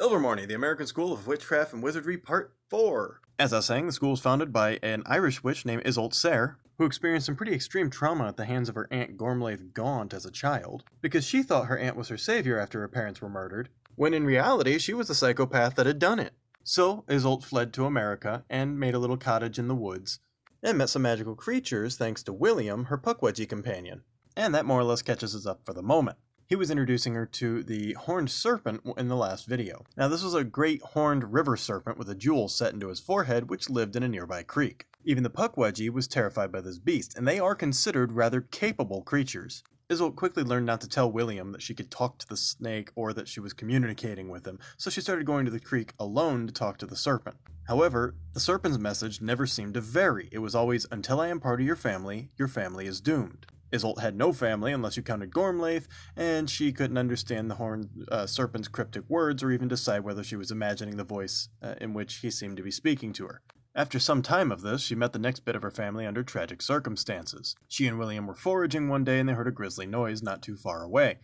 Ilvermorny, the American School of Witchcraft and Wizardry, Part 4. As I was saying, the school was founded by an Irish witch named Isolde Serre, who experienced some pretty extreme trauma at the hands of her aunt Gormlaith Gaunt as a child, because she thought her aunt was her savior after her parents were murdered, when in reality she was the psychopath that had done it. So, Isolde fled to America and made a little cottage in the woods, and met some magical creatures thanks to William, her Puckwudgie companion. And that more or less catches us up for the moment. He was introducing her to the horned serpent in the last video. Now this was a great horned river serpent with a jewel set into his forehead which lived in a nearby creek. Even the Puckwudgie was terrified by this beast, and they are considered rather capable creatures. Isolde quickly learned not to tell William that she could talk to the snake or that she was communicating with him, so she started going to the creek alone to talk to the serpent. However, the serpent's message never seemed to vary. It was always, "Until I am part of your family is doomed." Isolde had no family unless you counted Gormlaith, and she couldn't understand the horned serpent's cryptic words or even decide whether she was imagining the voice in which he seemed to be speaking to her. After some time of this, she met the next bit of her family under tragic circumstances. She and William were foraging one day and they heard a grisly noise not too far away.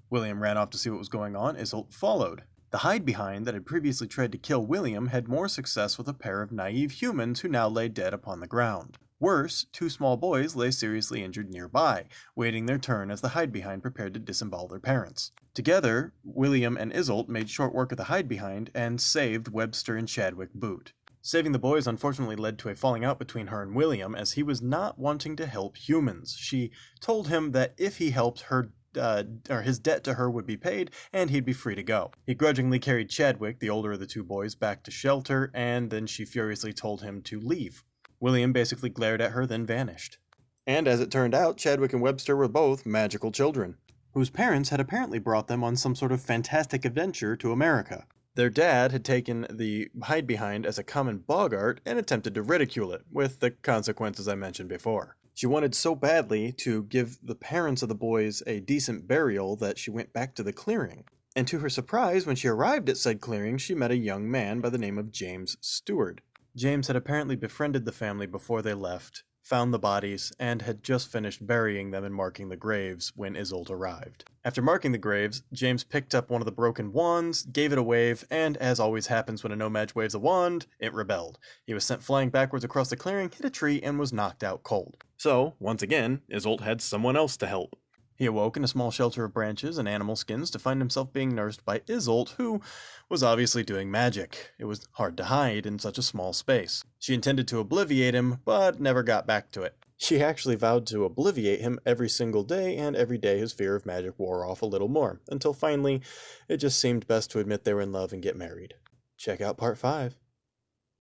William ran off to see what was going on. Isolde followed. The hide-behind that had previously tried to kill William had more success with a pair of naive humans who now lay dead upon the ground. Worse, two small boys lay seriously injured nearby, waiting their turn as the hide-behind prepared to disembowel their parents. Together, William and Isolde made short work of the hide-behind and saved Webster and Chadwick boot. Saving the boys unfortunately led to a falling out between her and William, as he was not wanting to help humans. She told him that if he helped her, his debt to her would be paid, and he'd be free to go. He grudgingly carried Chadwick, the older of the two boys, back to shelter, and then she furiously told him to leave. William basically glared at her, then vanished. And as it turned out, Chadwick and Webster were both magical children, whose parents had apparently brought them on some sort of fantastic adventure to America. Their dad had taken the hide-behind as a common boggart and attempted to ridicule it, with the consequences I mentioned before. She wanted so badly to give the parents of the boys a decent burial that she went back to the clearing. And to her surprise, when she arrived at said clearing, she met a young man by the name of James Stewart. James had apparently befriended the family before they left, found the bodies, and had just finished burying them and marking the graves when Isolde arrived. After marking the graves, James picked up one of the broken wands, gave it a wave, and as always happens when a no-mage waves a wand, it rebelled. He was sent flying backwards across the clearing, hit a tree, and was knocked out cold. So, once again, Isolde had someone else to help. He awoke in a small shelter of branches and animal skins to find himself being nursed by Isolde, who was obviously doing magic. It was hard to hide in such a small space. She intended to obliviate him, but never got back to it. She actually vowed to obliviate him every single day, and every day his fear of magic wore off a little more, until finally it just seemed best to admit they were in love and get married. Check out part 5.